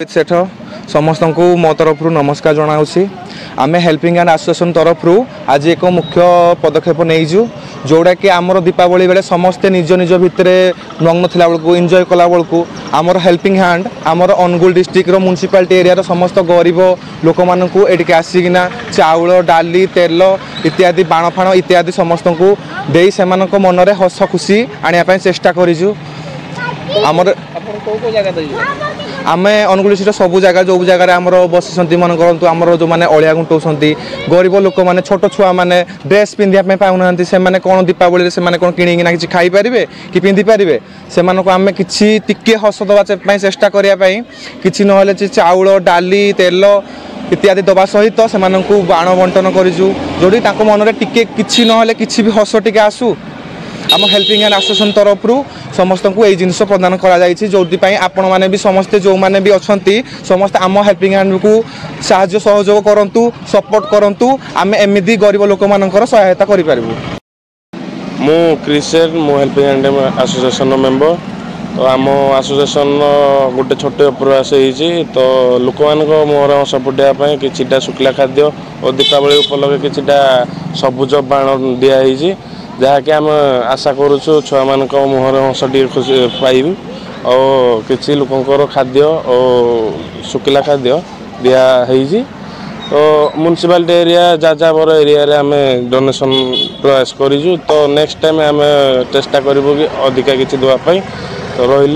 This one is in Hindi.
सेठ समस्त को मो तरफ नमस्कार जनाऊँगी आम हेल्पिंग हैंड एसोसिएशन तरफ आज एक मुख्य पदक्षेप नहींजु जोड़ा कि आमर दीपावली बेले समस्ते निज निज भितर मग्न थिला बेलू एंजॉय कला बेलू आमर हेल्पिंग हैंड आमर अनुगुल डिस्ट्रिक्ट म्युनिसिपालिटी एरिया समस्त गरीब लोक मानू एटिके आसिकिना चाउल डाली तेल इत्यादि बाण फाण इत्यादि समस्त को दे से मन में हस खुशी आने चेष्टा करूँ आमर आम अनुगुल सब जगह जो जगह आम बस मन करूँ आम जो मैंने अलिया गुंटाऊँ गरीब लोक मैंने छोट छुआ मैंने ड्रेस पिंधा पाऊना से कौन दीपावली से कौन किणिकिना कि खाई पारे कि पिंधि पारे से आम कि टिके हस दवाई चेष्टा करने कि ना चाउल डाली तेल इत्यादि दवा सहित से बाण बंटन करूँ जोड़ी मन में टिके कि ना कि हस टिके आसू आम हेल्पिंग हैंड एसोसिएशन तरफ समस्त को यही जिनस प्रदान कर आपण मैंने भी समस्ते जो मैंने भी अच्छा समस्त आम हेल्पिंग हैंड को साहाय्य सहयोग करूँ सपोर्ट करूँ आम एमती गरीब लोक मान सहायता करूँ। मु क्रिसेर मु हेल्पिंग हैंड एसोसिएशन मेंबर तो आम एसोसिएशन गोटे छोटे प्रयास तो लोक मान मुहर हस फुटाई कि शुक्ला खाद्य और दीपावली उपलक्षे कि सबुज बाण दिखाई जहाँकि आम आशा करुचु छुआ मान मुहर हस टे खुशी पाइबू और किसी लोकंर खाद्य और शुक्ला खाद्य दिखाई तो म्युनिसिपालिटी एरिया जाजावर एरिया रे आम डोनेशन प्रयास करूँ तो नेक्स्ट टाइम आम चेष्टा करूँ कि अधिका किसी देवाई तो रही।